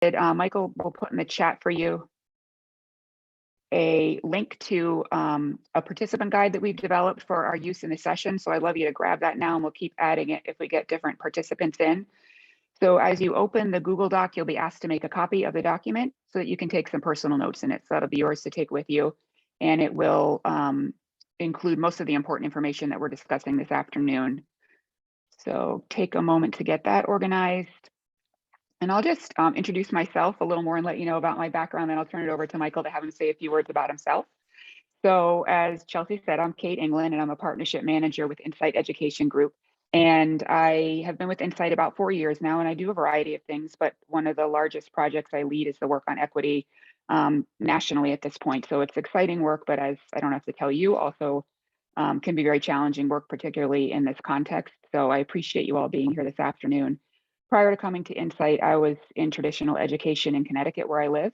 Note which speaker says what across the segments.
Speaker 1: Michael will put in the chat for you a link to a participant guide that we've developed for our use in the session. So I'd love you to grab that now, and we'll keep adding it if we get different participants in. So as you open the Google Doc, you'll be asked to make a copy of the document so that you can take some personal notes in it. So that'll be yours to take with you. And it will include most of the important information that we're discussing this afternoon. So take a moment to get that organized. And I'll just introduce myself a little more and let you know about my background, then I'll turn it over to Michael to have him say a few words about himself. So as Chelsea said, I'm Kate England, and I'm a partnership manager with Insight Education Group. And I have been with Insight about 4 years now, and I do a variety of things, but one of the largest projects I lead is the work on equity nationally at this point. So it's exciting work, but as I don't have to tell you, also can be very challenging work, particularly in this context. So I appreciate you all being here this afternoon. Prior to coming to Insight, I was in traditional education in Connecticut, where I live,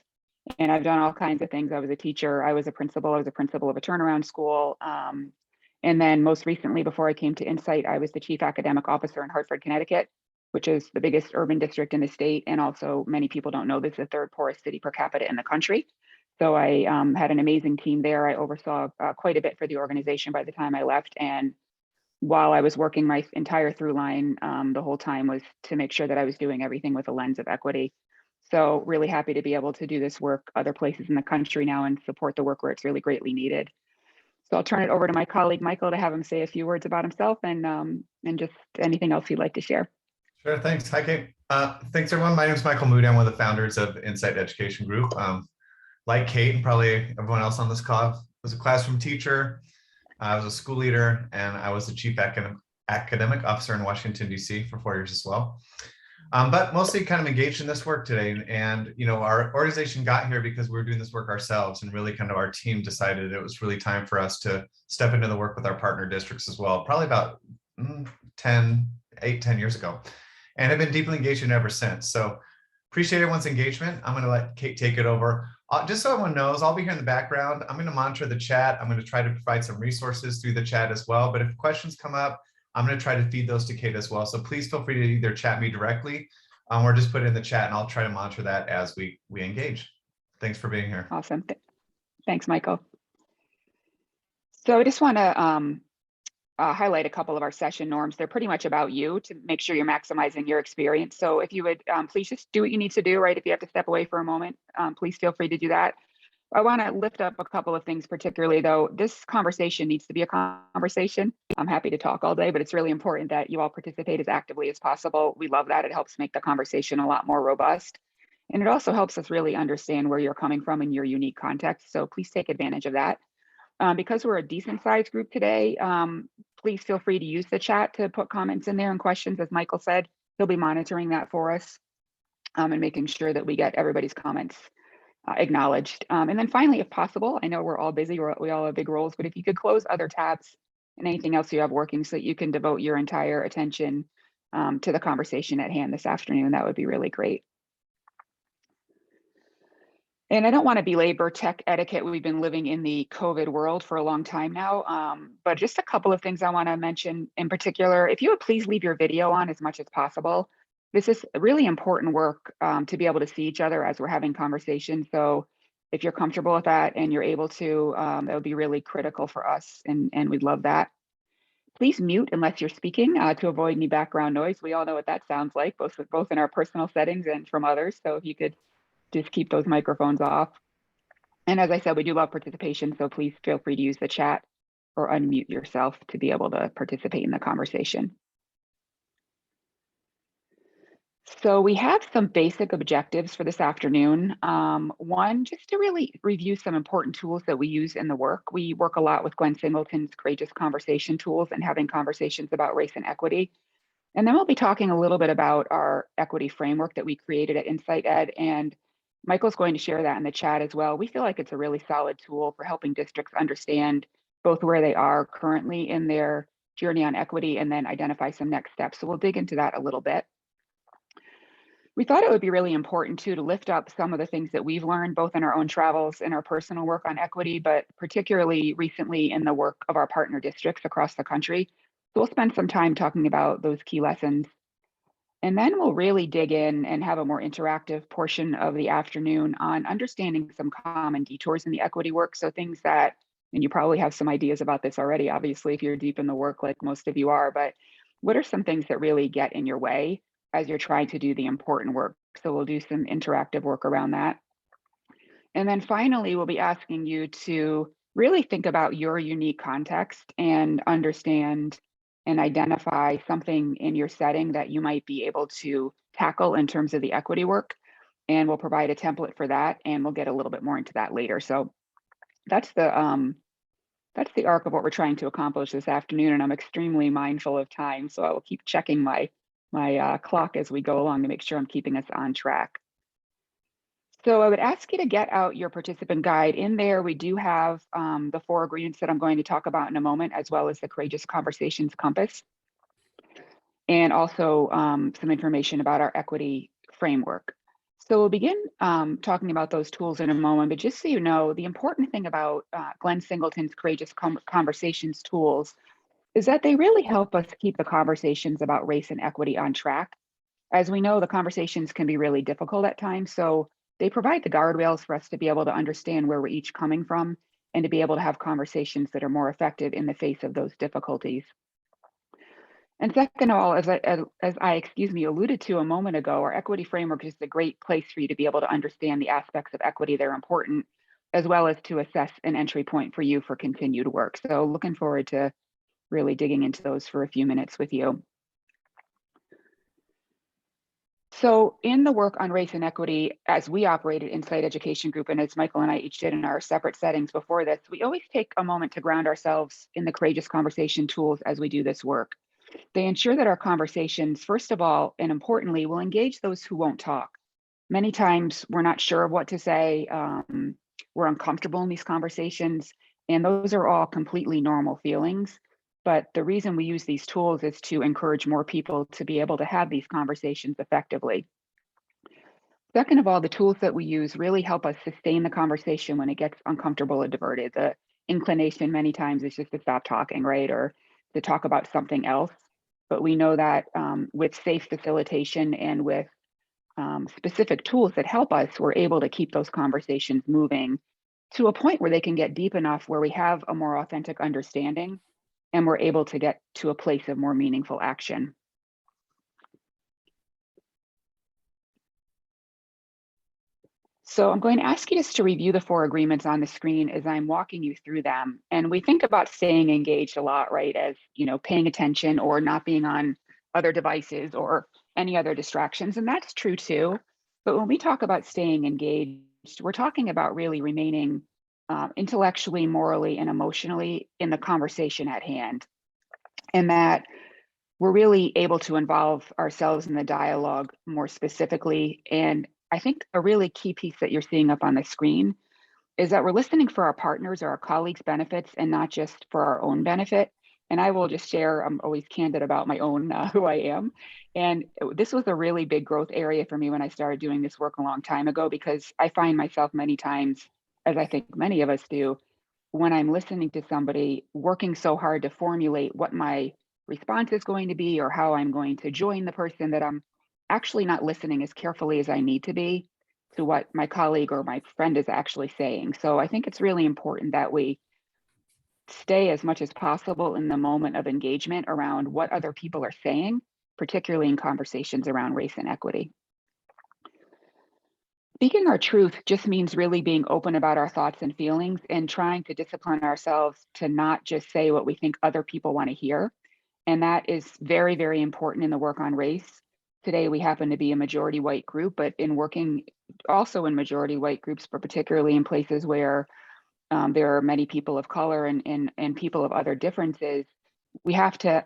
Speaker 1: and I've done all kinds of things. I was a teacher, I was a principal of a turnaround school. And then most recently, before I came to Insight, I was the chief academic officer in Hartford, Connecticut, which is the biggest urban district in the state. And also, many people don't know this, is the third poorest city per capita in the country. So I had an amazing team there. I oversaw quite a bit for the organization by the time I left. And while I was working, my entire through line the whole time was to make sure that I was doing everything with a lens of equity. So really happy to be able to do this work other places in the country now and support the work where it's really greatly needed. So I'll turn it over to my colleague, Michael, to have him say a few words about himself and just anything else he'd like to share.
Speaker 2: Sure, thanks. Hi, Kate. Thanks, everyone. My name is Michael Moody. I'm one of the founders of Insight Education Group. Like Kate and probably everyone else on this call, I was a classroom teacher, I was a school leader, and I was the chief academic officer in Washington, D.C. for 4 years as well. But mostly kind of engaged in this work today. And, you know, our organization got here because we were doing this work ourselves, and really kind of our team decided it was really time for us to step into the work with our partner districts as well, probably about 10 years ago, and have been deeply engaged in ever since. So appreciate everyone's engagement. I'm going to let Kate take it over. Just so everyone knows, I'll be here in the background. I'm going to monitor the chat. I'm going to try to provide some resources through the chat as well. But if questions come up, I'm going to try to feed those to Kate as well. So please feel free to either chat me directly or just put it in the chat, and I'll try to monitor that as we engage. Thanks for being here.
Speaker 1: Awesome. Thanks, Michael. So I just want to highlight a couple of our session norms. They're pretty much about you to make sure you're maximizing your experience. So if you would please just do what you need to do, right? If you have to step away for a moment, please feel free to do that. I want to lift up a couple of things, particularly though, this conversation needs to be a conversation. I'm happy to talk all day, but it's really important that you all participate as actively as possible. We love that. It helps make the conversation a lot more robust. And it also helps us really understand where you're coming from in your unique context. So please take advantage of that. Because we're a decent sized group today, please feel free to use the chat to put comments in there and questions. As Michael said, he'll be monitoring that for us and making sure that we get everybody's comments acknowledged. And then finally, if possible, I know we're all busy, we all have big roles, but if you could close other tabs and anything else you have working so that you can devote your entire attention to the conversation at hand this afternoon, that would be really great. And I don't want to belabor tech etiquette. We've been living in the COVID world for a long time now, but just a couple of things I want to mention in particular. If you would please leave your video on as much as possible. This is really important work to be able to see each other as we're having conversations. So if you're comfortable with that and you're able to, that would be really critical for us, and we'd love that. Please mute unless you're speaking to avoid any background noise. We all know what that sounds like, both in our personal settings and from others. So if you could just keep those microphones off. And as I said, we do love participation, so please feel free to use the chat or unmute yourself to be able to participate in the conversation. So we have some basic objectives for this afternoon. One, just to really review some important tools that we use in the work. We work a lot with Gwen Singleton's Courageous Conversation tools and having conversations about race and equity. And then we'll be talking a little bit about our equity framework that we created at Insight Ed, and Michael's going to share that in the chat as well. We feel like it's a really solid tool for helping districts understand both where they are currently in their journey on equity and then identify some next steps. So we'll dig into that a little bit. We thought it would be really important too to lift up some of the things that we've learned both in our own travels and our personal work on equity, but particularly recently in the work of our partner districts across the country. So we'll spend some time talking about those key lessons. And then we'll really dig in and have a more interactive portion of the afternoon on understanding some common detours in the equity work. So things that, and you probably have some ideas about this already, obviously, if you're deep in the work like most of you are, but what are some things that really get in your way as you're trying to do the important work? So we'll do some interactive work around that. And then finally, we'll be asking you to really think about your unique context and understand and identify something in your setting that you might be able to tackle in terms of the equity work. And we'll provide a template for that, and we'll get a little bit more into that later. So that's the arc of what we're trying to accomplish this afternoon. And I'm extremely mindful of time, so I will keep checking my clock as we go along to make sure I'm keeping us on track. So I would ask you to get out your participant guide. In there, we do have the 4 agreements that I'm going to talk about in a moment, as well as the Courageous Conversations Compass, and also some information about our equity framework. So we'll begin talking about those tools in a moment, but just so you know, the important thing about Glenn Singleton's Courageous Conversations tools is that they really help us keep the conversations about race and equity on track. As we know, the conversations can be really difficult at times, so they provide the guardrails for us to be able to understand where we're each coming from and to be able to have conversations that are more effective in the face of those difficulties. And second of all, as I alluded to a moment ago, our equity framework is a great place for you to be able to understand the aspects of equity that are important, as well as to assess an entry point for you for continued work. So looking forward to really digging into those for a few minutes with you. So in the work on race and equity, as we operated Insight Education Group, and as Michael and I each did in our separate settings before this, we always take a moment to ground ourselves in the courageous conversation tools as we do this work. They ensure that our conversations, first of all, and importantly, will engage those who won't talk. Many times we're not sure of what to say, we're uncomfortable in these conversations, and those are all completely normal feelings. But the reason we use these tools is to encourage more people to be able to have these conversations effectively. Second of all, the tools that we use really help us sustain the conversation when it gets uncomfortable or diverted. The inclination many times is just to stop talking, right? Or to talk about something else. But we know that with safe facilitation and with specific tools that help us, we're able to keep those conversations moving to a point where they can get deep enough where we have a more authentic understanding and we're able to get to a place of more meaningful action. So I'm going to ask you just to review the 4 agreements on the screen as I'm walking you through them. And we think about staying engaged a lot, right? As, you know, paying attention or not being on other devices or any other distractions. And that's true too. But when we talk about staying engaged, we're talking about really remaining intellectually, morally, and emotionally in the conversation at hand. And that we're really able to involve ourselves in the dialogue more specifically. And I think a really key piece that you're seeing up on the screen is that we're listening for our partners or our colleagues' benefits and not just for our own benefit. And I will just share, I'm always candid about my own, who I am. And this was a really big growth area for me when I started doing this work a long time ago, because I find myself many times, as I think many of us do, when I'm listening to somebody working so hard to formulate what my response is going to be or how I'm going to join the person, that I'm actually not listening as carefully as I need to be to what my colleague or my friend is actually saying. So I think it's really important that we stay as much as possible in the moment of engagement around what other people are saying, particularly in conversations around race and equity. Speaking our truth just means really being open about our thoughts and feelings and trying to discipline ourselves to not just say what we think other people want to hear. And that is very, very important in the work on race. Today, we happen to be a majority white group, but in working also in majority white groups, but particularly in places where there are many people of color and people of other differences, we have to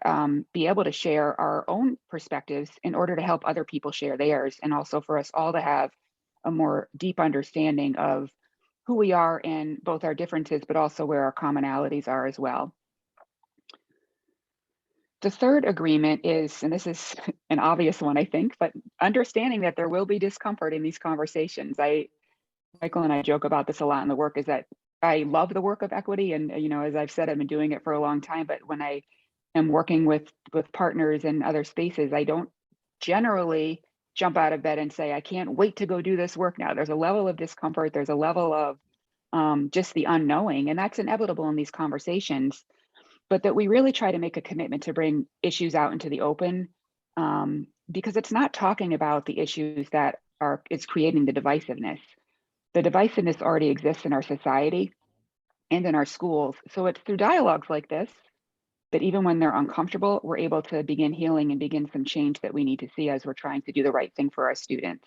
Speaker 1: be able to share our own perspectives in order to help other people share theirs, and also for us all to have a more deep understanding of who we are and both our differences, but also where our commonalities are as well. The third agreement is, and this is an obvious one, I think, but understanding that there will be discomfort in these conversations. Michael and I joke about this a lot in the work, is that I love the work of equity. And, you know, as I've said, I've been doing it for a long time, but when I am working with partners and other spaces, I don't generally jump out of bed and say, I can't wait to go do this work now. There's a level of discomfort. There's a level of just the unknowing, and that's inevitable in these conversations, but that we really try to make a commitment to bring issues out into the open, because it's not talking about the issues that it's creating the divisiveness. The divisiveness already exists in our society and in our schools. So it's through dialogues like this that even when they're uncomfortable, we're able to begin healing and begin some change that we need to see as we're trying to do the right thing for our students.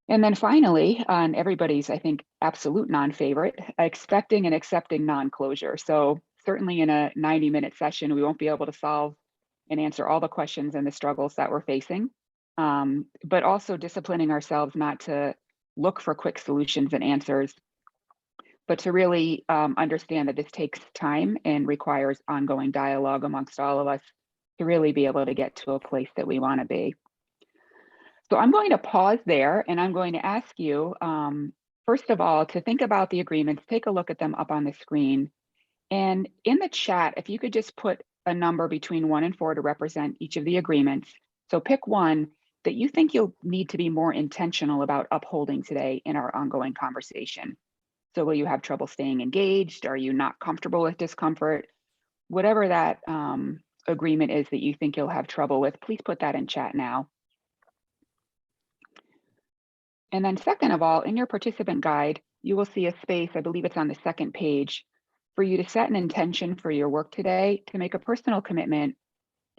Speaker 1: And then finally, on everybody's, I think, absolute non-favorite, expecting and accepting non-closure. So certainly in a 90-minute session, we won't be able to solve and answer all the questions and the struggles that we're facing, but also disciplining ourselves not to look for quick solutions and answers, but to really understand that this takes time and requires ongoing dialogue amongst all of us to really be able to get to a place that we want to be. So I'm going to pause there, and I'm going to ask you, first of all, to think about the agreements, take a look at them up on the screen. And in the chat, if you could just put a number between 1 and 4 to represent each of the agreements. So pick one that you think you'll need to be more intentional about upholding today in our ongoing conversation. So will you have trouble staying engaged? Are you not comfortable with discomfort? Whatever that agreement is that you think you'll have trouble with, please put that in chat now. And then second of all, in your participant guide, you will see a space, I believe it's on the second page, for you to set an intention for your work today to make a personal commitment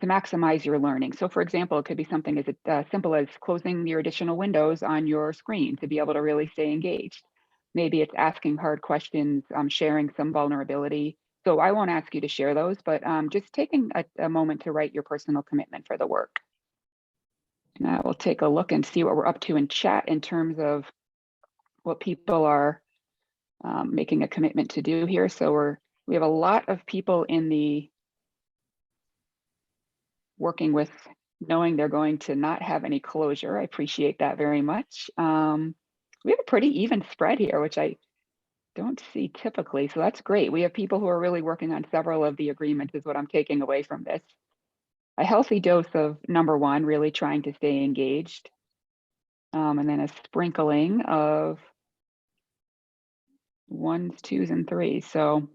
Speaker 1: to maximize your learning. So for example, it could be something as simple as closing your additional windows on your screen to be able to really stay engaged. Maybe it's asking hard questions, sharing some vulnerability. So I won't ask you to share those, but just taking a moment to write your personal commitment for the work. Now we'll take a look and see what we're up to in chat in terms of what people are making a commitment to do here. So we have a lot of people in the working with knowing they're going to not have any closure. I appreciate that very much. We have a pretty even spread here, which I don't see typically. So that's great. We have people who are really working on several of the agreements is what I'm taking away from this. A healthy dose of number 1, really trying to stay engaged. And then a sprinkling of 1s, 2s, and 3s. So,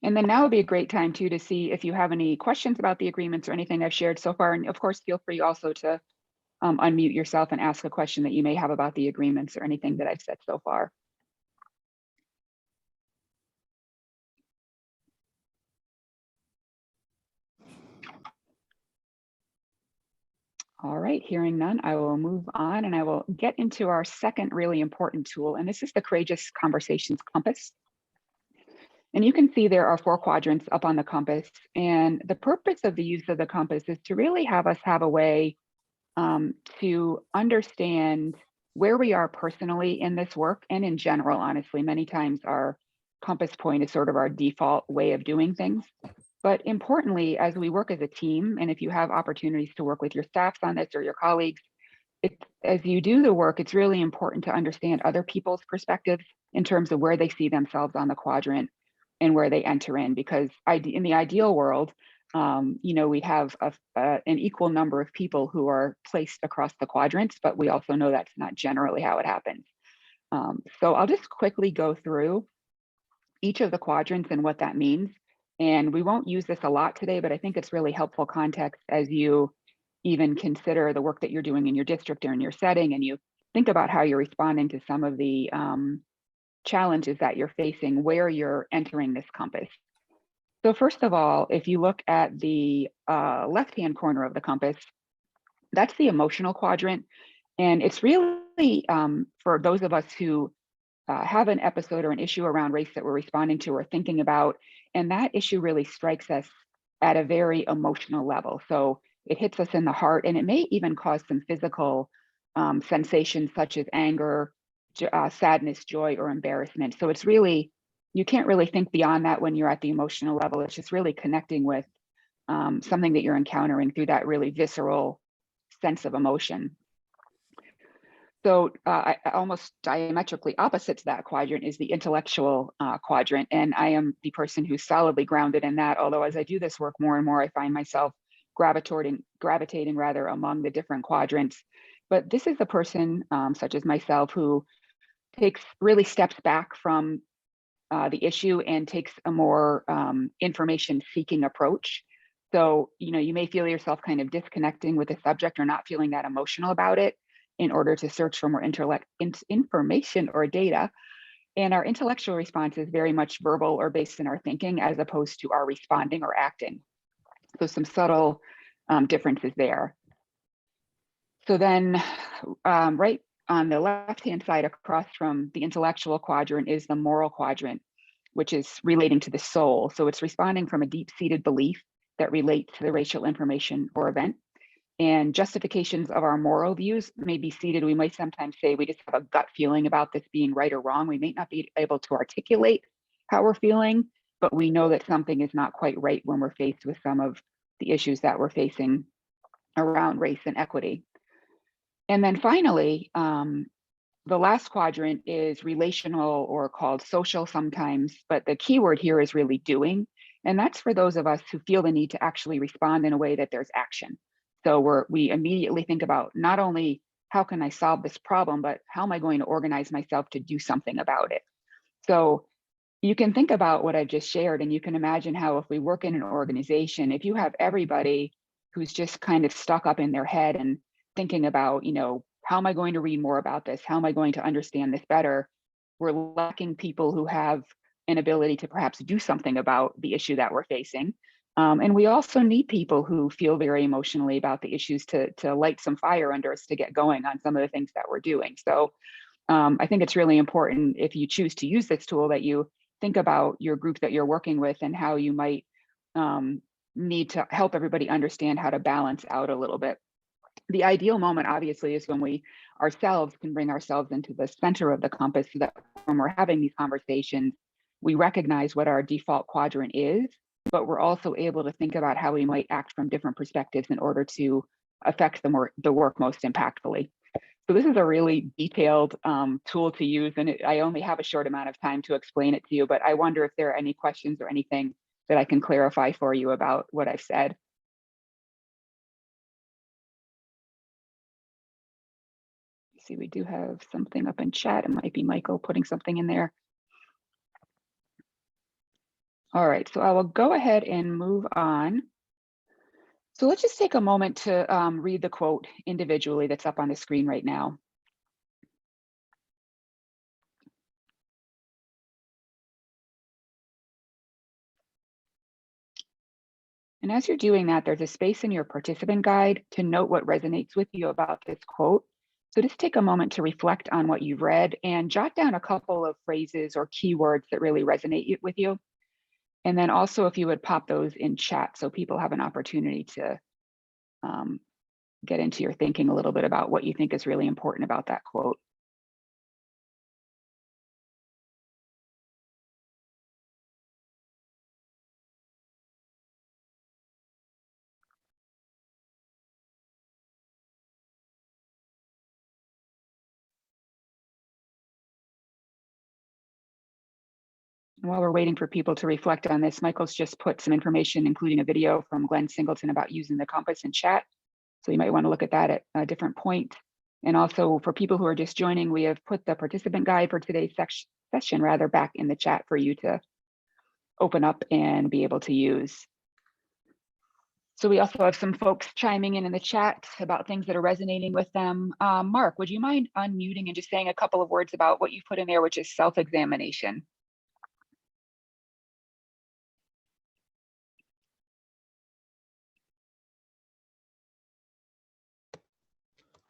Speaker 1: and then now would be a great time too to see if you have any questions about the agreements or anything I've shared so far. And of course, feel free also to unmute yourself and ask a question that you may have about the agreements or anything that I've said so far. All right, hearing none, I will move on and I will get into our second really important tool. And this is the Courageous Conversations Compass. And you can see there are 4 quadrants up on the compass. And the purpose of the use of the compass is to really have us have a way to understand where we are personally in this work and in general. Honestly, many times our compass point is sort of our default way of doing things. But importantly, as we work as a team, and if you have opportunities to work with your staffs on this or your colleagues, as you do the work, it's really important to understand other people's perspectives in terms of where they see themselves on the quadrant and where they enter in. Because in the ideal world, we have an equal number of people who are placed across the quadrants, but we also know that's not generally how it happens. So I'll just quickly go through each of the quadrants and what that means. And we won't use this a lot today, but I think it's really helpful context as you even consider the work that you're doing in your district or in your setting, and you think about how you're responding to some of the challenges that you're facing, where you're entering this compass. So first of all, if you look at the left-hand corner of the compass, that's the emotional quadrant. And it's really for those of us who have an episode or an issue around race that we're responding to or thinking about, and that issue really strikes us at a very emotional level. So it hits us in the heart, and it may even cause some physical sensations such as anger, sadness, joy, or embarrassment. So it's really, you can't really think beyond that when you're at the emotional level. It's just really connecting with something that you're encountering through that really visceral sense of emotion. So almost diametrically opposite to that quadrant is the intellectual quadrant. And I am the person who's solidly grounded in that. Although as I do this work more and more, I find myself gravitating rather among the different quadrants. But this is a person such as myself who really steps back from the issue and takes a more information seeking approach. So, you may feel yourself kind of disconnecting with the subject or not feeling that emotional about it in order to search for more information or data. And our intellectual response is very much verbal or based in our thinking as opposed to our responding or acting. So some subtle differences there. So then right on the left-hand side across from the intellectual quadrant is the moral quadrant, which is relating to the soul. So it's responding from a deep-seated belief that relates to the racial information or event. And justifications of our moral views may be seated. We might sometimes say we just have a gut feeling about this being right or wrong. We may not be able to articulate how we're feeling, but we know that something is not quite right when we're faced with some of the issues that we're facing around race and equity. And then finally, the last quadrant is relational or called social sometimes, but the key word here is really doing. And that's for those of us who feel the need to actually respond in a way that there's action. So we immediately think about not only how can I solve this problem, but how am I going to organize myself to do something about it? So you can think about what I've just shared, and you can imagine how if we work in an organization, if you have everybody who's just kind of stuck up in their head and thinking about, how am I going to read more about this? How am I going to understand this better? We're lacking people who have an ability to perhaps do something about the issue that we're facing. And we also need people who feel very emotionally about the issues to light some fire under us to get going on some of the things that we're doing. So I think it's really important if you choose to use this tool that you think about your group that you're working with and how you might need to help everybody understand how to balance out a little bit. The ideal moment, obviously, is when we ourselves can bring ourselves into the center of the compass so that when we're having these conversations, we recognize what our default quadrant is, but we're also able to think about how we might act from different perspectives in order to affect the work most impactfully. So this is a really detailed tool to use, and I only have a short amount of time to explain it to you, but I wonder if there are any questions or anything that I can clarify for you about what I've said. See, we do have something up in chat. It might be Michael putting something in there. All right, so I will go ahead and move on. So let's just take a moment to read the quote individually that's up on the screen right now. And as you're doing that, there's a space in your participant guide to note what resonates with you about this quote. So just take a moment to reflect on what you've read and jot down a couple of phrases or keywords that really resonate with you. And then also if you would pop those in chat so people have an opportunity to get into your thinking a little bit about what you think is really important about that quote. And while we're waiting for people to reflect on this, Michael's just put some information, including a video from Glenn Singleton about using the compass in chat. So you might want to look at that at a different point. And also for people who are just joining, we have put the participant guide for today's session back in the chat for you to open up and be able to use. So we also have some folks chiming in the chat about things that are resonating with them. Mark, would you mind unmuting and just saying a couple of words about what you put in there, which is self-examination?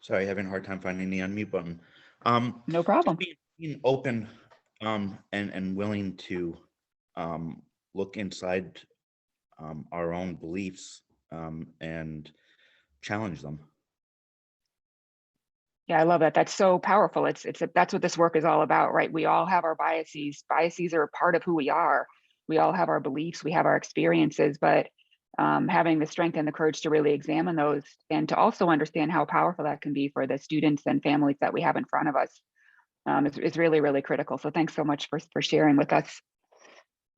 Speaker 3: Sorry, having a hard time finding the unmute button.
Speaker 1: No problem.
Speaker 3: Being open and willing to look inside our own beliefs and challenge them.
Speaker 1: Yeah, I love that. That's so powerful. That's what this work is all about, right? We all have our biases. Biases are a part of who we are. We all have our beliefs, we have our experiences, but having the strength and the courage to really examine those and to also understand how powerful that can be for the students and families that we have in front of us is really, really critical. So thanks so much for sharing with us.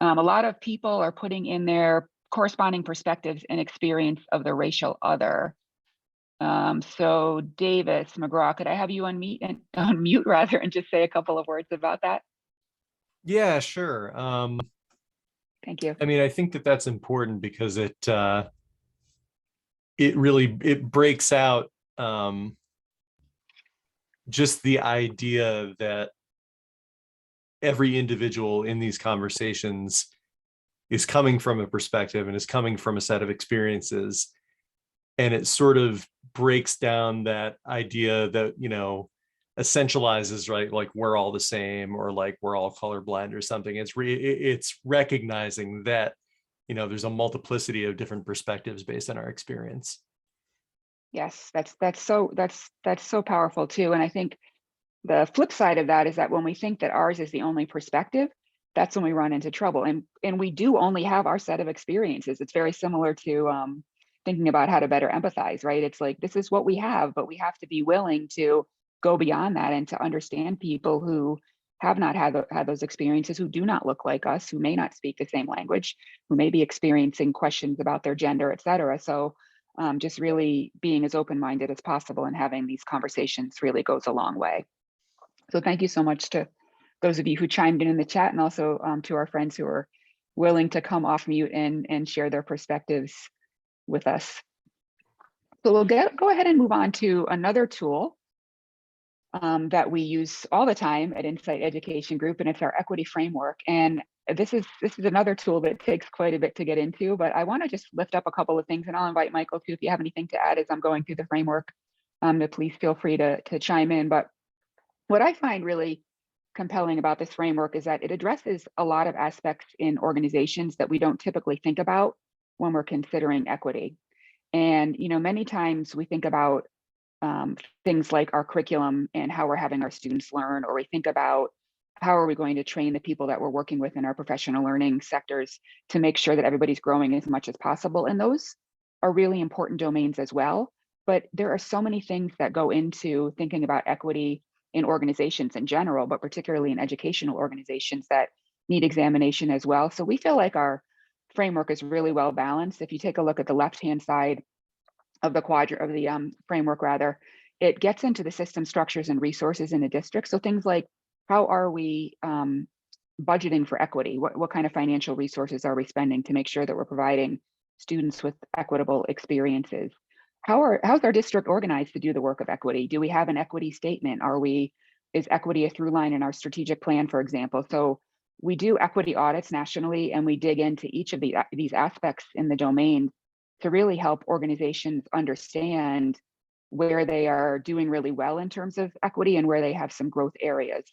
Speaker 1: A lot of people are putting in their corresponding perspectives and experience of the racial other. So Davis McGraw, could I have you unmute rather, and just say a couple of words about that?
Speaker 4: Yeah, sure.
Speaker 1: Thank you.
Speaker 4: I mean, I think that that's important because it breaks out just the idea that every individual in these conversations is coming from a perspective and is coming from a set of experiences. And it sort of breaks down that idea that, you know, essentializes, right? Like we're all the same, or like we're all colorblind or something. It's recognizing that, you know, there's a multiplicity of different perspectives based on our experience.
Speaker 1: Yes, that's so powerful too. And I think the flip side of that is that when we think that ours is the only perspective, that's when we run into trouble. And we do only have our set of experiences. It's very similar to thinking about how to better empathize, right? It's like, this is what we have, but we have to be willing to go beyond that and to understand people who have not had those experiences, who do not look like us, who may not speak the same language, who may be experiencing questions about their gender, et cetera. So just really being as open-minded as possible and having these conversations really goes a long way. So thank you so much to those of you who chimed in the chat, and also to our friends who are willing to come off mute and share their perspectives with us. So we'll go ahead and move on to another tool that we use all the time at Insight Education Group, and it's our equity framework. And this is another tool that takes quite a bit to get into, but I want to just lift up a couple of things, and I'll invite Michael too, if you have anything to add as I'm going through the framework, to please feel free to chime in. But what I find really compelling about this framework is that it addresses a lot of aspects in organizations that we don't typically think about when we're considering equity. And, you know, many times we think about things like our curriculum and how we're having our students learn, or we think about how are we going to train the people that we're working with in our professional learning sectors to make sure that everybody's growing as much as possible. And those are really important domains as well. But there are so many things that go into thinking about equity in organizations in general, but particularly in educational organizations that need examination as well. So we feel like our framework is really well balanced. If you take a look at the left-hand side of the quadrant of the framework, rather, it gets into the system structures and resources in the district. So things like, how are we budgeting for equity? What kind of financial resources are we spending to make sure that we're providing students with equitable experiences? How's our district organized to do the work of equity? Do we have an equity statement? Is equity a through line in our strategic plan, for example? So we do equity audits nationally, and we dig into each of these aspects in the domain to really help organizations understand where they are doing really well in terms of equity and where they have some growth areas.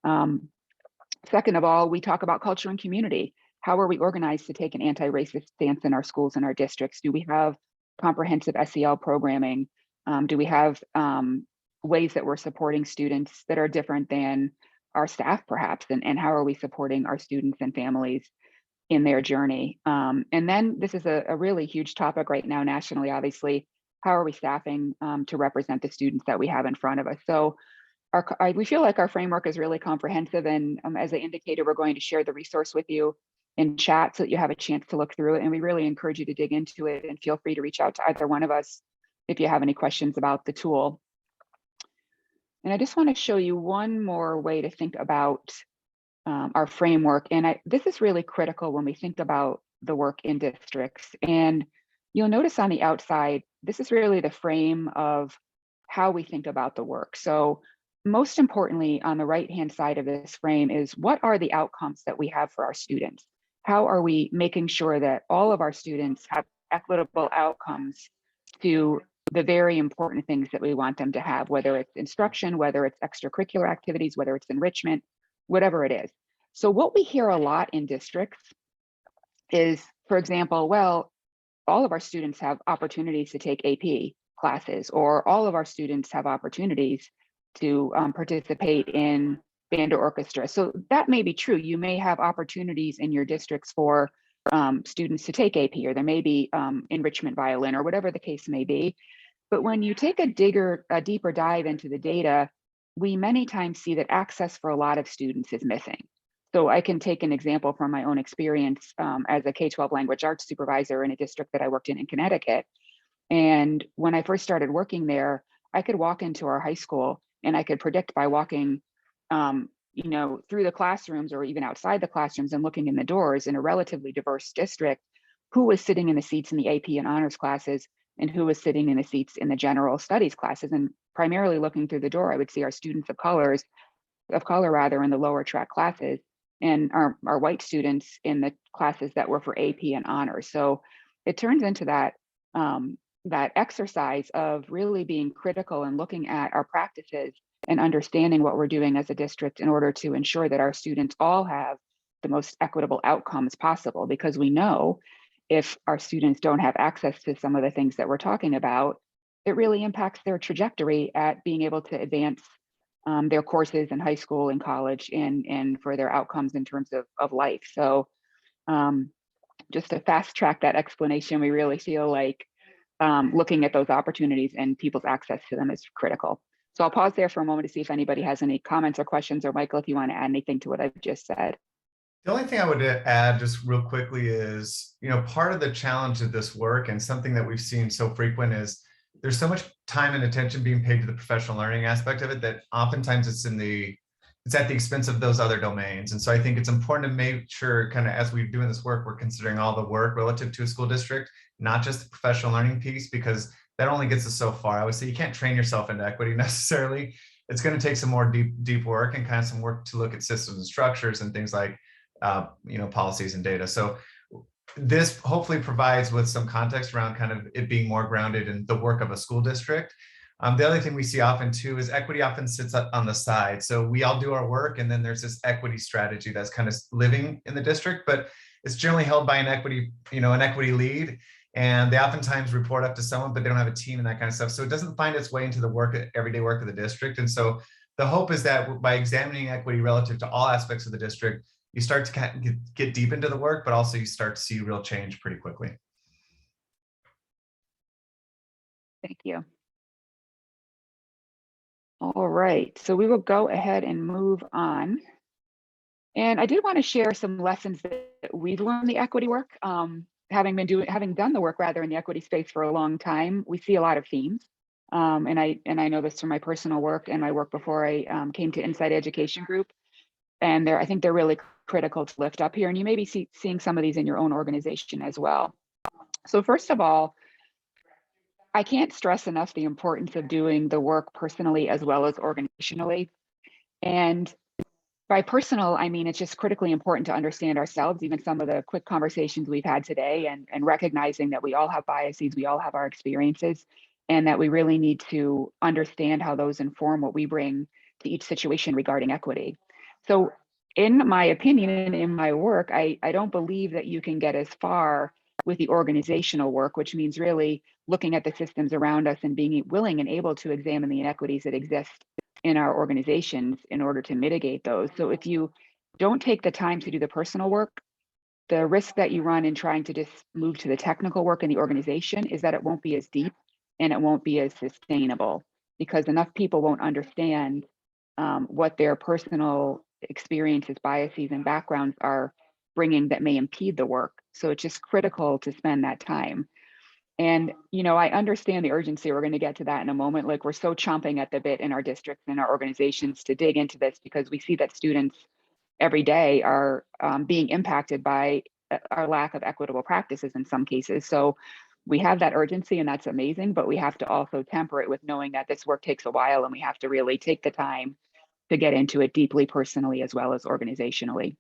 Speaker 1: Second of all, we talk about culture and community. How are we organized to take an anti-racist stance in our schools and our districts? Do we have comprehensive SEL programming? Do we have ways that we're supporting students that are different than our staff, perhaps? And how are we supporting our students and families in their journey? And then this is a really huge topic right now nationally, obviously. How are we staffing to represent the students that we have in front of us? So we feel like our framework is really comprehensive. And as I indicated, we're going to share the resource with you in chat so that you have a chance to look through it. And we really encourage you to dig into it, and feel free to reach out to either one of us if you have any questions about the tool. And I just want to show you one more way to think about our framework. And this is really critical when we think about the work in districts. And you'll notice on the outside, this is really the frame of how we think about the work. So most importantly, on the right-hand side of this frame is, what are the outcomes that we have for our students? How are we making sure that all of our students have equitable outcomes to the very important things that we want them to have, whether it's instruction, whether it's extracurricular activities, whether it's enrichment, whatever it is. So what we hear a lot in districts is, for example, well, all of our students have opportunities to take AP classes, or all of our students have opportunities to participate in band or orchestra. So that may be true. You may have opportunities in your districts for students to take AP, or there may be enrichment violin, or whatever the case may be. But when you take a deeper dive into the data, we many times see that access for a lot of students is missing. So I can take an example from my own experience as a K-12 language arts supervisor in a district that I worked in Connecticut. And when I first started working there, I could walk into our high school and I could predict by walking, through the classrooms or even outside the classrooms and looking in the doors in a relatively diverse district, who was sitting in the seats in the AP and honors classes and who was sitting in the seats in the general studies classes. And primarily looking through the door, I would see our students of color in the lower track classes, and our white students in the classes that were for AP and honors. So it turns into that that exercise of really being critical and looking at our practices and understanding what we're doing as a district in order to ensure that our students all have the most equitable outcomes possible. Because we know if our students don't have access to some of the things that we're talking about, it really impacts their trajectory at being able to advance their courses in high school and college and for their outcomes in terms of life. So just to fast track that explanation, we really feel like looking at those opportunities and people's access to them is critical. So I'll pause there for a moment to see if anybody has any comments or questions, or Michael, if you want to add anything to what I've just said.
Speaker 2: The only thing I would add just real quickly is, part of the challenge of this work and something that we've seen so frequent is there's so much time and attention being paid to the professional learning aspect of it that oftentimes it's at the expense of those other domains. And so I think it's important to make sure kind of as we're doing this work, we're considering all the work relative to a school district, not just the professional learning piece, because that only gets us so far. I would say you can't train yourself into equity necessarily. It's going to take some more deep work and kind of some work to look at systems and structures and things like, policies and data. So this hopefully provides with some context around kind of it being more grounded in the work of a school district. The other thing we see often too is equity often sits up on the side. So we all do our work and then there's this equity strategy that's kind of living in the district, but it's generally held by an equity lead. And they oftentimes report up to someone, but they don't have a team and that kind of stuff. So it doesn't find its way into the everyday work of the district. And so the hope is that by examining equity relative to all aspects of the district, you start to kind of get deep into the work, but also you start to see real change pretty quickly.
Speaker 1: Thank you. All right, so we will go ahead and move on. And I did want to share some lessons that we've learned in the equity work. Having done the work rather in the equity space for a long time, we see a lot of themes. And I know this from my personal work and my work before I came to Inside Education Group. And I think they're really critical to lift up here. And you may be seeing some of these in your own organization as well. So first of all, I can't stress enough the importance of doing the work personally as well as organizationally. And by personal, I mean, it's just critically important to understand ourselves, even some of the quick conversations we've had today, and recognizing that we all have biases, we all have our experiences, and that we really need to understand how those inform what we bring to each situation regarding equity. So in my opinion and in my work, I don't believe that you can get as far with the organizational work, which means really looking at the systems around us and being willing and able to examine the inequities that exist in our organizations in order to mitigate those. So if you don't take the time to do the personal work, the risk that you run in trying to just move to the technical work in the organization is that it won't be as deep and it won't be as sustainable, because enough people won't understand what their personal experiences, biases, and backgrounds are bringing that may impede the work. So it's just critical to spend that time. And, I understand the urgency. We're going to get to that in a moment. Like, we're so chomping at the bit in our districts and our organizations to dig into this, because we see that students every day are being impacted by our lack of equitable practices in some cases. So we have that urgency, and that's amazing, but we have to also temper it with knowing that this work takes a while and we have to really take the time to get into it deeply, personally, as well as organizationally.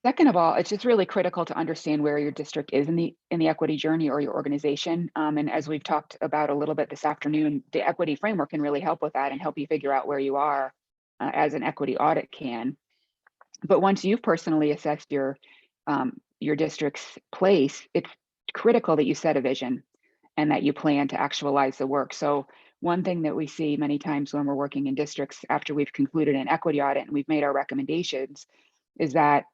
Speaker 1: Second of all, it's just really critical to understand where your district is in the equity journey or your organization. And as we've talked about a little bit this afternoon, the equity framework can really help with that and help you figure out where you are as an equity audit can. But once you've personally assessed your district's place, it's critical that you set a vision and that you plan to actualize the work. So one thing that we see many times when we're working in districts after we've concluded an equity audit and we've made our recommendations is that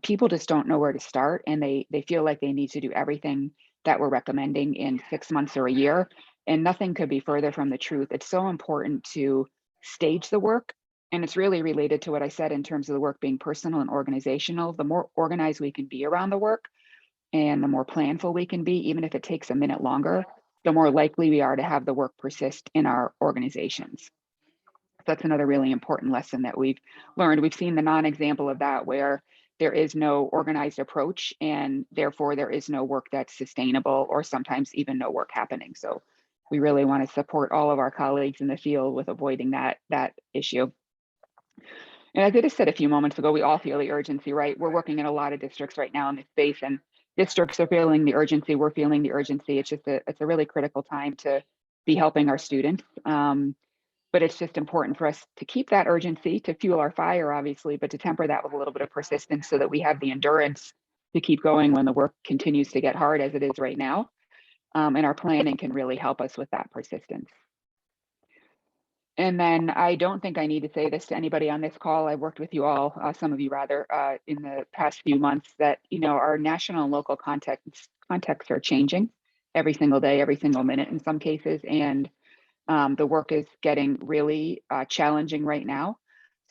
Speaker 1: people just don't know where to start, and they feel like they need to do everything that we're recommending in 6 months or a year. And nothing could be further from the truth. It's so important to stage the work And it's really related to what I said in terms of the work being personal and organizational. The more organized we can be around the work and the more planful we can be, even if it takes a minute longer, the more likely we are to have the work persist in our organizations. That's another really important lesson that we've learned. We've seen the non-example of that where there is no organized approach and therefore there is no work that's sustainable or sometimes even no work happening. So we really want to support all of our colleagues in the field with avoiding that issue. And as I just said a few moments ago, we all feel the urgency, right? We're working in a lot of districts right now in this space, and districts are feeling the urgency. We're feeling the urgency. It's a really critical time to be helping our students. But it's just important for us to keep that urgency, to fuel our fire, obviously, but to temper that with a little bit of persistence so that we have the endurance to keep going when the work continues to get hard as it is right now. And our planning can really help us with that persistence. And then I don't think I need to say this to anybody on this call. I've worked with you all, some of you rather, in the past few months that, our national and local contexts are changing every single day, every single minute in some cases. And the work is getting really challenging right now.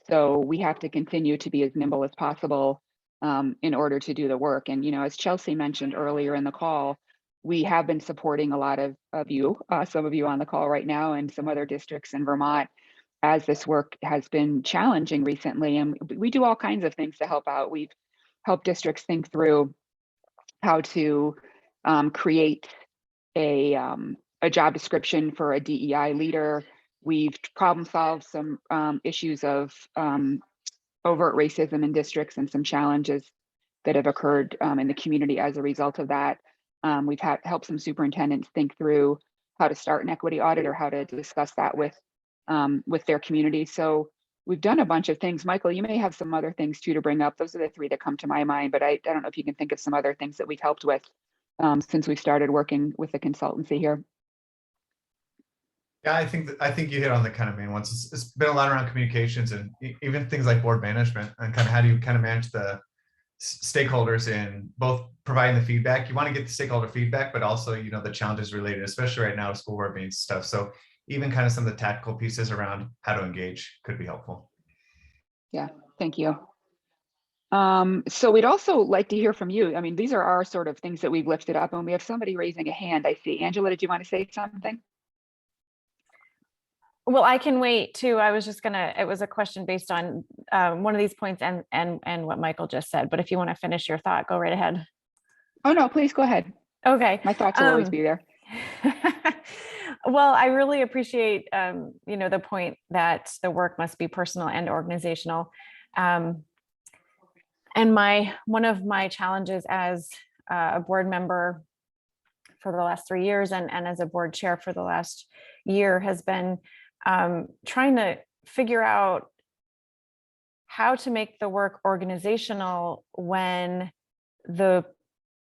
Speaker 1: So we have to continue to be as nimble as possible in order to do the work. And, as Chelsea mentioned earlier in the call, we have been supporting a lot of you, some of you on the call right now, and some other districts in Vermont, as this work has been challenging recently. And we do all kinds of things to help out. We've helped districts think through how to create a job description for a DEI leader. We've problem solved some issues of overt racism in districts and some challenges that have occurred in the community as a result of that. We've helped some superintendents think through how to start an equity audit or how to discuss that with their community. So we've done a bunch of things. Michael, you may have some other things too to bring up. Those are the three that come to my mind, but I don't know if you can think of some other things that we've helped with since we started working with the consultancy here.
Speaker 2: Yeah, I think you hit on the kind of main ones. It's been a lot around communications and even things like board management and kind of how do you kind of manage the stakeholders in both providing the feedback. You want to get the stakeholder feedback, but also, the challenges related, especially right now, to school board meetings stuff. So even kind of some of the tactical pieces around how to engage could be helpful.
Speaker 1: Yeah, thank you. So we'd also like to hear from you. I mean, these are our sort of things that we've lifted up, and we have somebody raising a hand. I see. Angela, did you want to say something?
Speaker 5: Well, I can wait too. I was just it was a question based on one of these points and what Michael just said, but if you want to finish your thought, go right ahead.
Speaker 1: Oh no, please go ahead.
Speaker 5: Okay.
Speaker 1: My thoughts will always be there.
Speaker 5: Well, I really appreciate, the point that the work must be personal and organizational. And one of my challenges as a board member for the last 3 years and as a board chair for the last year has been trying to figure out how to make the work organizational when the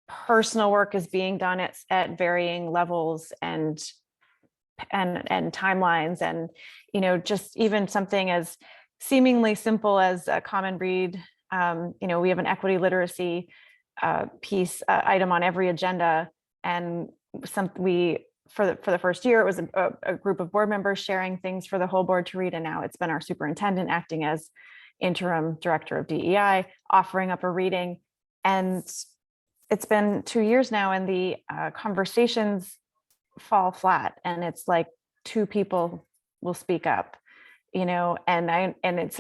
Speaker 5: personal work is being done at varying levels and timelines, and just even something as seemingly simple as a common read. We have an equity literacy piece item on every agenda, and for the first year, it was a group of board members sharing things for the whole board to read. And now it's been our superintendent acting as interim director of DEI, offering up a reading. And it's been 2 years now, and the conversations fall flat. And it's like 2 people will speak up, so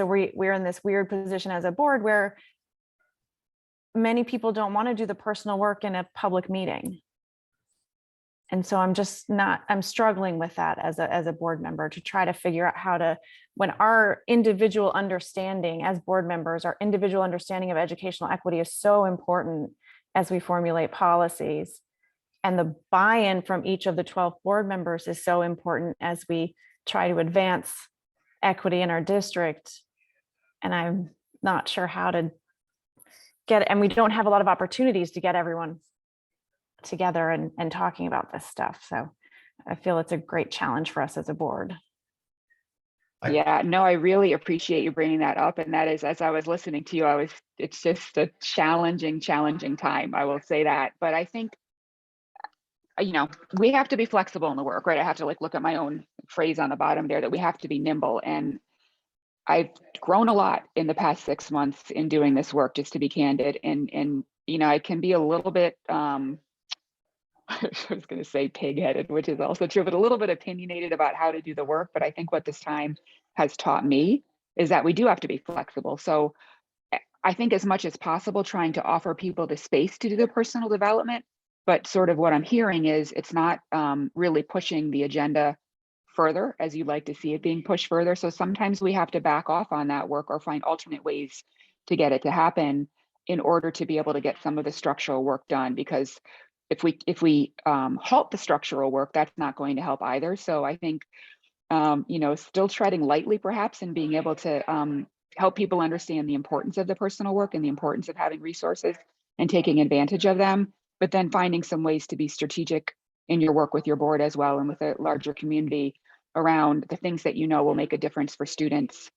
Speaker 5: we're in this weird position as a board where many people don't want to do the personal work in a public meeting. And so I'm struggling with that as a board member to try to figure out how to, when our individual understanding as board members, our individual understanding of educational equity is so important as we formulate policies. And the buy-in from each of the 12 board members is so important as we try to advance equity in our district. And I'm not sure how to get it. And we don't have a lot of opportunities to get everyone together and talking about this stuff. So I feel it's a great challenge for us as a board.
Speaker 1: Yeah, no, I really appreciate you bringing that up. And that is, as I was listening to you, it's just a challenging time. I will say that. But I think, we have to be flexible in the work, right? I have to look at my own phrase on the bottom there, that we have to be nimble. And I've grown a lot in the past 6 months in doing this work, just to be candid. And you know, I can be a little bit, I was going to say pig-headed, which is also true, but a little bit opinionated about how to do the work. But I think what this time has taught me is that we do have to be flexible. So I think as much as possible, trying to offer people the space to do their personal development. But sort of what I'm hearing is it's not really pushing the agenda further as you'd like to see it being pushed further. So sometimes we have to back off on that work or find alternate ways to get it to happen in order to be able to get some of the structural work done. Because if we halt the structural work, that's not going to help either. So I think you know, still treading lightly perhaps and being able to help people understand the importance of the personal work and the importance of having resources and taking advantage of them, but then finding some ways to be strategic in your work with your board as well and with a larger community around the things that you know will make a difference for students,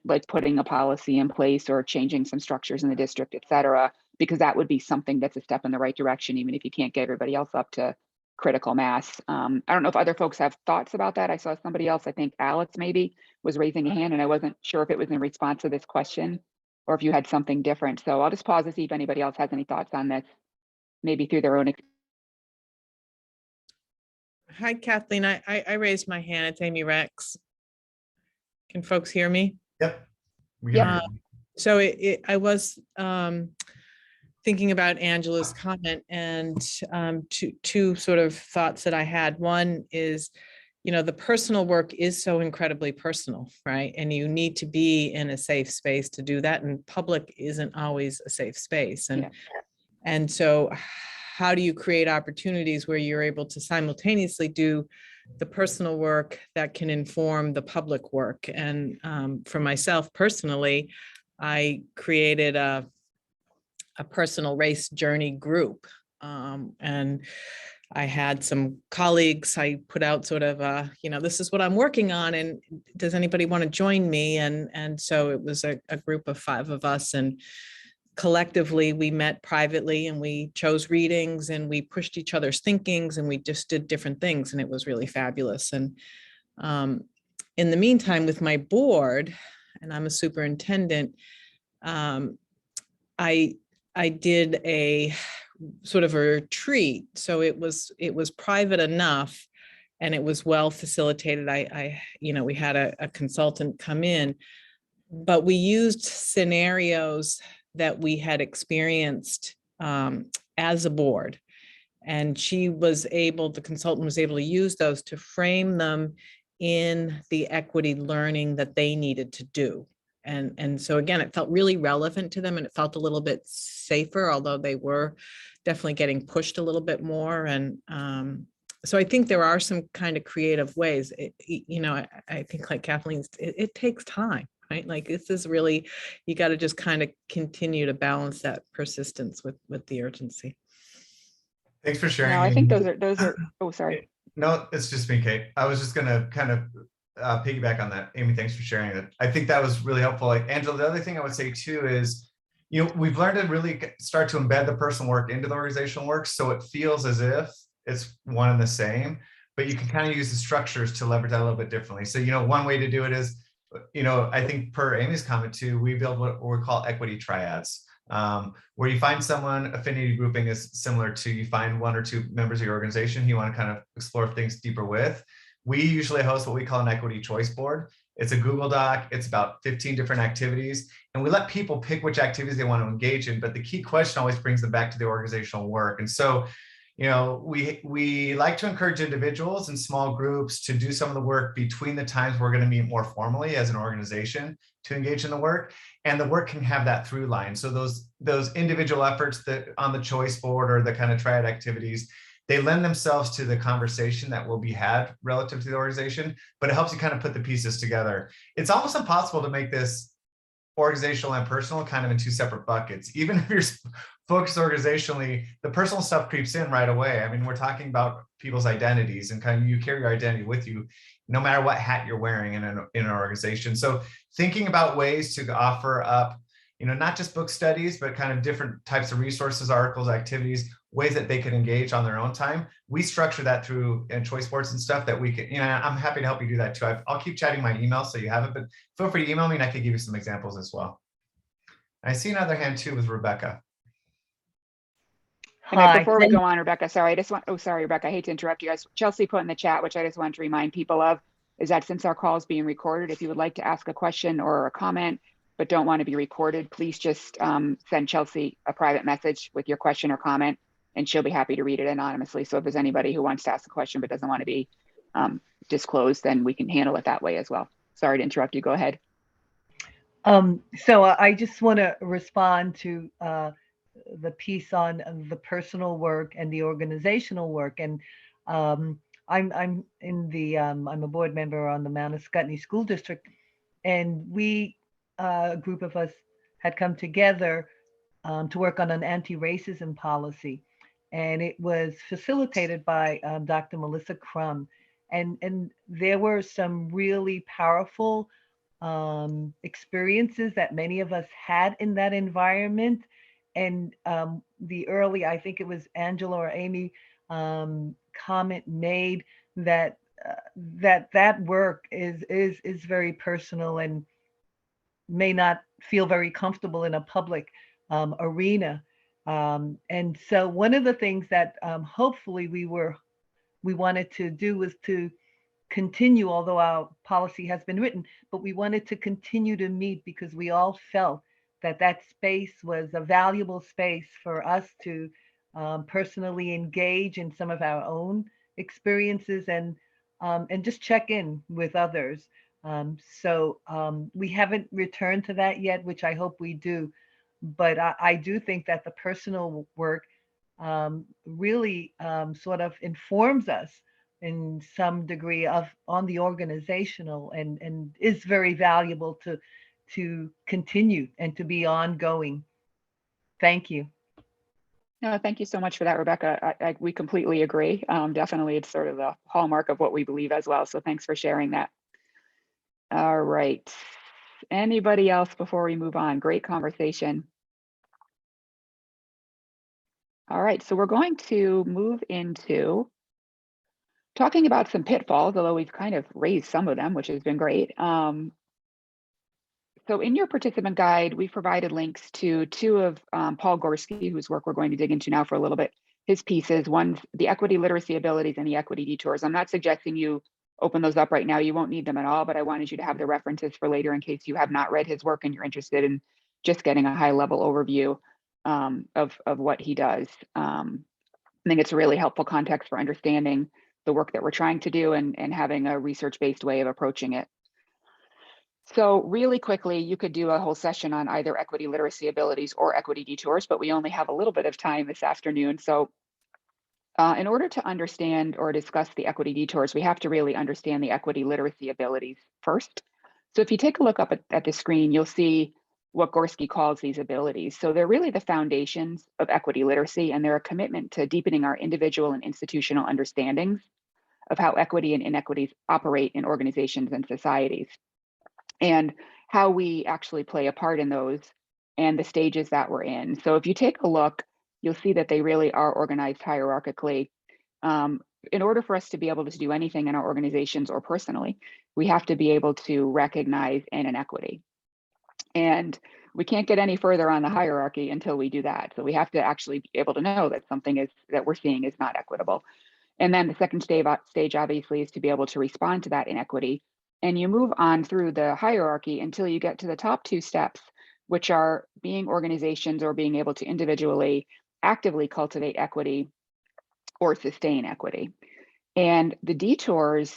Speaker 1: like putting a policy in place or changing some structures in the district, et cetera, because that would be something that's a step in the right direction, even if you can't get everybody else up to critical mass. I don't know if other folks have thoughts about that. I saw somebody else, I think Alex maybe, was raising a hand, and I wasn't sure if it was in response to this question or if you had something different. So I'll just pause to see if anybody else has any thoughts on this, maybe through their own.
Speaker 6: Hi, Kathleen. I raised my hand. It's Amy Rex. Can folks hear me?
Speaker 2: Yep. We
Speaker 1: Yep.
Speaker 2: hear you.
Speaker 6: So I was thinking about Angela's comment, and two sort of thoughts that I had. One is, you know, the personal work is so incredibly personal, right? And you need to be in a safe space to do that. And public isn't always a safe space. And so how do you create opportunities where you're able to simultaneously do the personal work that can inform the public work? And for myself personally, I created a personal race journey group. And I had some colleagues, I put out sort of you know, this is what I'm working on, and does anybody want to join me? And so it was a group of 5 of us, and collectively we met privately and we chose readings and we pushed each other's thinkings and we just did different things, and it was really fabulous. And in the meantime, with my board, and I'm a superintendent, I did a sort of a retreat. So it was private enough and it was well facilitated. You know, we had a consultant come in, but we used scenarios that we had experienced as a board. And the consultant was able to use those to frame them in the equity learning that they needed to do. And so again, it felt really relevant to them, and it felt a little bit safer, although they were definitely getting pushed a little bit more. And so I think there are some kind of creative ways. You know, I think like Kathleen's, it takes time, right? Like this is really, you got to just kind of continue to balance that persistence with the urgency.
Speaker 2: Thanks for sharing.
Speaker 1: No, I think those are, oh, sorry.
Speaker 2: No, it's just me, Kate. I was just going to kind of piggyback on that. Amy, thanks for sharing it. I think that was really helpful. Like Angela, the other thing I would say too is, you know, we've learned to really start to embed the personal work into the organizational work, so it feels as if it's one and the same, but you can kind of use the structures to leverage that a little bit differently. So, you know, one way to do it is, you know, I think per Amy's comment too, we build what we call equity triads, where you find someone, affinity grouping is similar to, you find 1 or 2 members of your organization you want to kind of explore things deeper with. We usually host what we call an equity choice board. It's a Google Doc. It's about 15 different activities, and we let people pick which activities they want to engage in. But the key question always brings them back to the organizational work. And so, you know, we like to encourage individuals and small groups to do some of the work between the times we're going to meet more formally as an organization to engage in the work. And the work can have that through line. So those individual efforts that on the choice board or the kind of triad activities, they lend themselves to the conversation that will be had relative to the organization, but it helps you kind of put the pieces together. It's almost impossible to make this organizational and personal kind of in 2 separate buckets. Even if you're focused organizationally, the personal stuff creeps in right away. I mean, we're talking about people's identities, and kind of you carry your identity with you no matter what hat you're wearing in an organization. So thinking about ways to offer up, not just book studies, but kind of different types of resources, articles, activities, ways that they can engage on their own time. We structure that through choice boards and stuff that we can, I'm happy to help you do that too. I'll keep chatting my email so you have it, but feel free to email me and I can give you some examples as well. I see another hand too with Rebecca.
Speaker 1: And before we go on, Rebecca, sorry, Rebecca, I hate to interrupt you guys. Chelsea put in the chat, which I just want to remind people of, is that since our call is being recorded, if you would like to ask a question or a comment, but don't want to be recorded, please just send Chelsea a private message with your question or comment, and she'll be happy to read it anonymously. So if there's anybody who wants to ask a question but doesn't want to be disclosed, then we can handle it that way as well. Sorry to interrupt you. Go ahead.
Speaker 7: So I just want to respond to the piece on the personal work and the organizational work. And I'm a board member on the Mount Scottney School District, and a group of us had come together to work on an anti-racism policy, and it was facilitated by Dr. Melissa Crum, and there were some really powerful experiences that many of us had in that environment. And I think it was Angela or Amy comment made that that work is very personal and may not feel very comfortable in a public arena. And so one of the things that hopefully we wanted to do was to continue, although our policy has been written, but we wanted to continue to meet because we all felt that space was a valuable space for us to personally engage in some of our own experiences and just check in with others. So we haven't returned to that yet, which I hope we do. But I do think that the personal work really sort of informs us in some degree on the organizational and is very valuable to continue and to be ongoing. Thank you.
Speaker 1: No, thank you so much for that, Rebecca. We completely agree. Definitely, it's sort of the hallmark of what we believe as well. So thanks for sharing that. All right. Anybody else before we move on? Great conversation. All right, so we're going to move into talking about some pitfalls, although we've kind of raised some of them, which has been great. So in your participant guide, we've provided links to two of Paul Gorski, whose work we're going to dig into now for a little bit. His pieces, one's the equity literacy abilities and the equity detours. I'm not suggesting you open those up right now. You won't need them at all, but I wanted you to have the references for later in case you have not read his work and you're interested in just getting a high level overview of what he does. I think it's a really helpful context for understanding the work that we're trying to do and having a research-based way of approaching it. So really quickly, you could do a whole session on either equity literacy abilities or equity detours, but we only have a little bit of time this afternoon. So in order to understand or discuss the equity detours, we have to really understand the equity literacy abilities first. So if you take a look up at the screen, you'll see what Gorski calls these abilities. So they're really the foundations of equity literacy, and they're a commitment to deepening our individual and institutional understandings of how equity and inequities operate in organizations and societies, and how we actually play a part in those and the stages that we're in. So if you take a look, you'll see that they really are organized hierarchically. In order for us to be able to do anything in our organizations or personally, we have to be able to recognize an inequity. And we can't get any further on the hierarchy until we do that. So we have to actually be able to know that something that we're seeing is not equitable. And then the second stage obviously is to be able to respond to that inequity. And you move on through the hierarchy until you get to the top two steps, which are being organizations or being able to individually actively cultivate equity or sustain equity. And the detours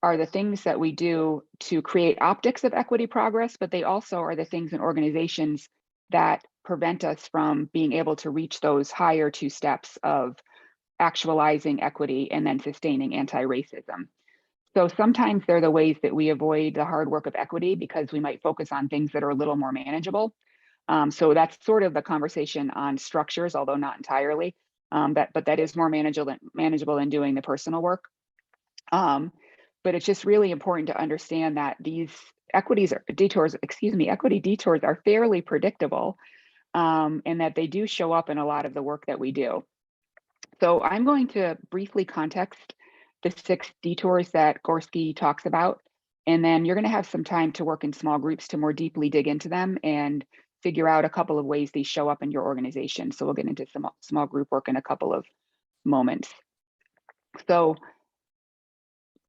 Speaker 1: are the things that we do to create optics of equity progress, but they also are the things in organizations that prevent us from being able to reach those higher two steps of actualizing equity and then sustaining anti-racism. So sometimes they're the ways that we avoid the hard work of equity because we might focus on things that are a little more manageable. So that's sort of the conversation on structures, although not entirely, but that is more manageable than doing the personal work. But it's just really important to understand that these equity detours are fairly predictable, and that they do show up in a lot of the work that we do. So I'm going to briefly context the 6 detours that Gorski talks about, and then you're going to have some time to work in small groups to more deeply dig into them and figure out a couple of ways these show up in your organization. So we'll get into some small group work in a couple of moments. So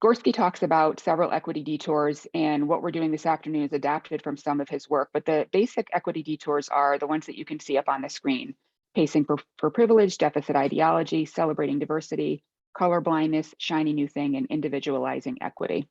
Speaker 1: Gorski talks about several equity detours, and what we're doing this afternoon is adapted from some of his work, but the basic equity detours are the ones that you can see up on the screen: pacing for privilege, deficit ideology, celebrating diversity, colorblindness, shiny new thing, and individualizing equity.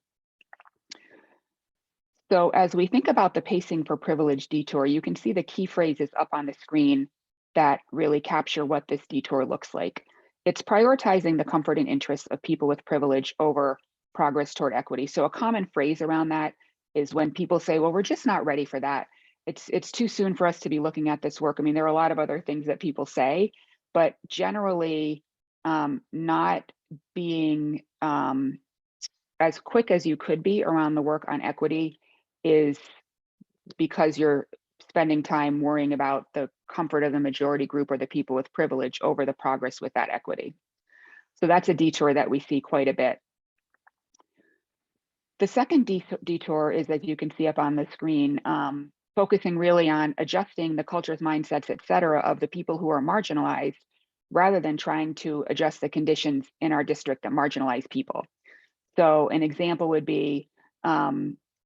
Speaker 1: So as we think about the pacing for privilege detour, you can see the key phrases up on the screen that really capture what this detour looks like. It's prioritizing the comfort and interests of people with privilege over progress toward equity. So a common phrase around that is when people say, well, we're just not ready for that. It's too soon for us to be looking at this work. I mean, there are a lot of other things that people say, but generally not being as quick as you could be around the work on equity is because you're spending time worrying about the comfort of the majority group or the people with privilege over the progress with that equity. So that's a detour that we see quite a bit. The second detour is, as you can see up on the screen, focusing really on adjusting the cultures, mindsets, et cetera, of the people who are marginalized, rather than trying to adjust the conditions in our district that marginalize people. So an example would be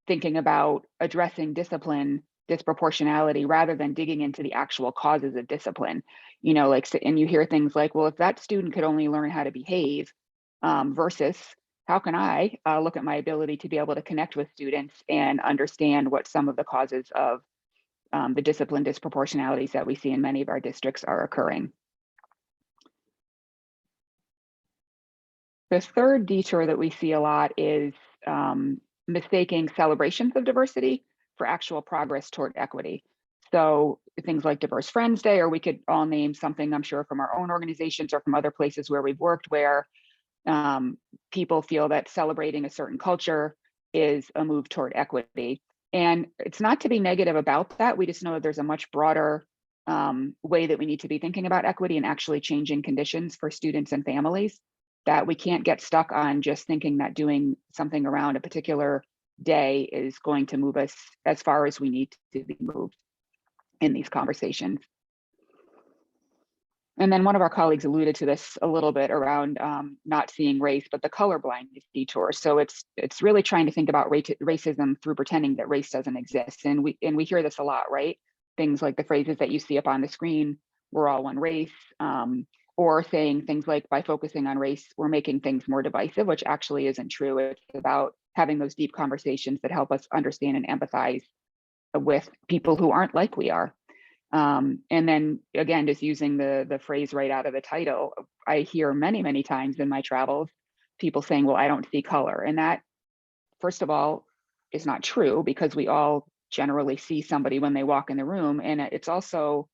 Speaker 1: thinking about addressing discipline disproportionality rather than digging into the actual causes of discipline. You know, like, and you hear things like, well, if that student could only learn how to behave, versus how can I look at my ability to be able to connect with students and understand what some of the causes of the discipline disproportionalities that we see in many of our districts are occurring. The third detour that we see a lot is mistaking celebrations of diversity for actual progress toward equity. So things like Diverse Friends Day, or we could all name something, I'm sure, from our own organizations or from other places where we've worked, where people feel that celebrating a certain culture is a move toward equity. And it's not to be negative about that. We just know that there's a much broader way that we need to be thinking about equity and actually changing conditions for students and families, that we can't get stuck on just thinking that doing something around a particular day is going to move us as far as we need to be moved in these conversations. And then one of our colleagues alluded to this a little bit around not seeing race, but the colorblindness detour. So it's really trying to think about racism through pretending that race doesn't exist. And we hear this a lot, right? Things like the phrases that you see up on the screen, we're all one race, or saying things like, by focusing on race, we're making things more divisive, which actually isn't true. It's about having those deep conversations that help us understand and empathize with people who aren't like we are. And then again, just using the phrase right out of the title, I hear many, many times in my travels, people saying, well, I don't see color. And that, first of all, is not true, because we all generally see somebody when they walk in the room. And it's also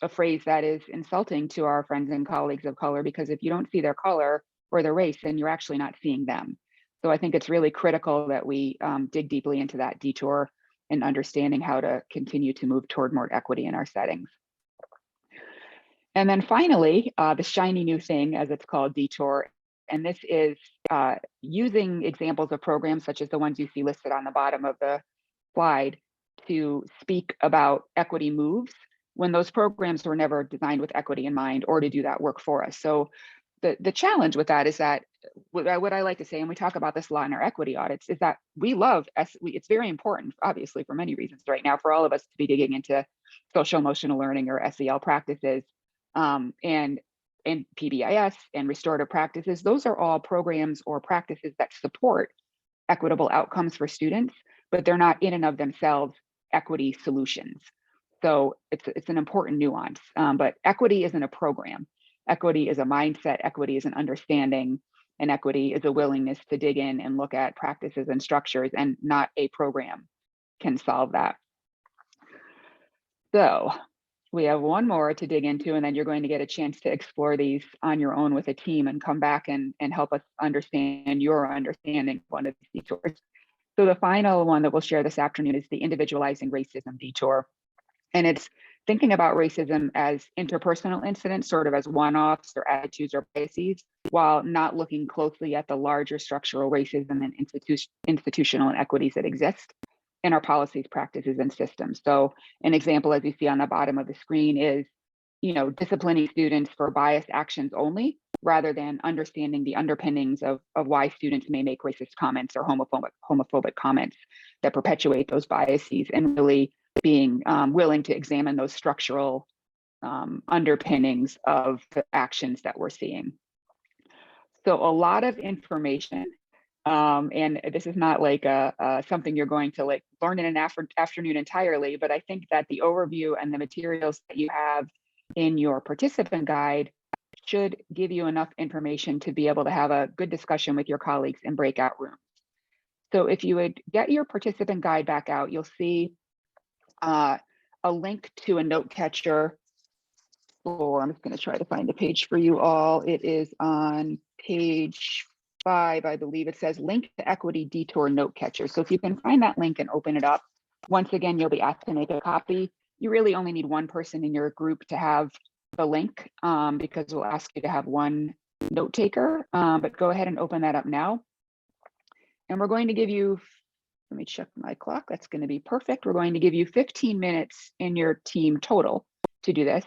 Speaker 1: a phrase that is insulting to our friends and colleagues of color, because if you don't see their color or their race, then you're actually not seeing them. So I think it's really critical that we dig deeply into that detour and understanding how to continue to move toward more equity in our settings. And then finally, the shiny new thing, as it's called, detour. And this is using examples of programs such as the ones you see listed on the bottom of the slide to speak about equity moves when those programs were never designed with equity in mind, or to do that work for us. So the challenge with that is that what I like to say, and we talk about this a lot in our equity audits, is that we love, it's very important, obviously, for many reasons right now, for all of us to be digging into social emotional learning, or SEL practices, and PBIS and restorative practices. Those are all programs or practices that support equitable outcomes for students, but they're not in and of themselves equity solutions. So it's an important nuance, but equity isn't a program. Equity is a mindset, equity is an understanding, and equity is a willingness to dig in and look at practices and structures, and not a program can solve that. So we have one more to dig into, and then you're going to get a chance to explore these on your own with a team and come back and help us understand your understanding of one of these detours. So the final one that we'll share this afternoon is the Individualizing Racism Detour. And it's thinking about racism as interpersonal incidents, sort of as one-offs or attitudes or biases, while not looking closely at the larger structural racism and institutional inequities that exist in our policies, practices, and systems. So an example, as you see on the bottom of the screen, is disciplining students for biased actions only, rather than understanding the underpinnings of why students may make racist comments or homophobic comments that perpetuate those biases, and really being willing to examine those structural underpinnings of the actions that we're seeing. So a lot of information, and this is not like something you're going to like learn in an afternoon entirely, but I think that the overview and the materials that you have in your participant guide should give you enough information to be able to have a good discussion with your colleagues in breakout rooms. So if you would get your participant guide back out, you'll see a link to a note catcher. Or I'm just going to try to find the page for you all. It is on page 5, I believe. It says link to Equity Detour note catcher. So if you can find that link and open it up, once again, you'll be asked to make a copy. You really only need one person in your group to have the link, because we'll ask you to have one note taker, but go ahead and open that up now. And we're going to give you, let me check my clock. That's going to be perfect. We're going to give you 15 minutes in your team total to do this.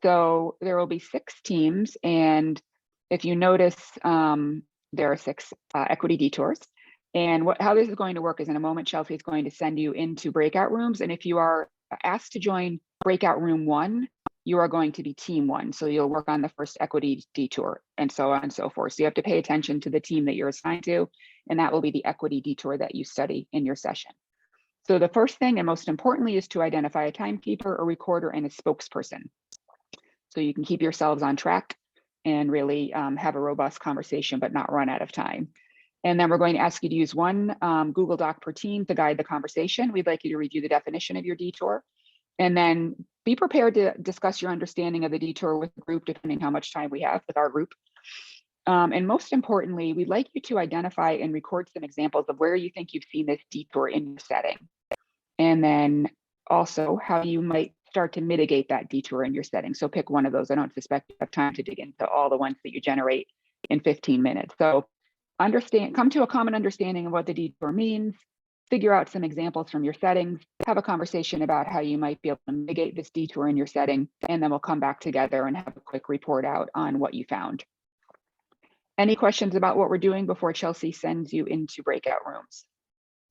Speaker 1: So there will be 6 teams. And if you notice, there are 6 equity detours. And how this is going to work is in a moment, Chelsea is going to send you into breakout rooms. And if you are asked to join breakout room 1, you are going to be team 1. So you'll work on the first equity detour and so on and so forth. So you have to pay attention to the team that you're assigned to, and that will be the equity detour that you study in your session. So the first thing and most importantly is to identify a timekeeper, a recorder, and a spokesperson. So you can keep yourselves on track and really have a robust conversation, but not run out of time. And then we're going to ask you to use one Google Doc per team to guide the conversation. We'd like you to review the definition of your detour, and then be prepared to discuss your understanding of the detour with the group, depending how much time we have with our group. And most importantly, we'd like you to identify and record some examples of where you think you've seen this detour in your setting. And then also how you might start to mitigate that detour in your setting. So pick one of those. I don't suspect you have time to dig into all the ones that you generate in 15 minutes. So come to a common understanding of what the detour means, figure out some examples from your settings, have a conversation about how you might be able to mitigate this detour in your setting, and then we'll come back together and have a quick report out on what you found. Any questions about what we're doing before Chelsea sends you into breakout rooms?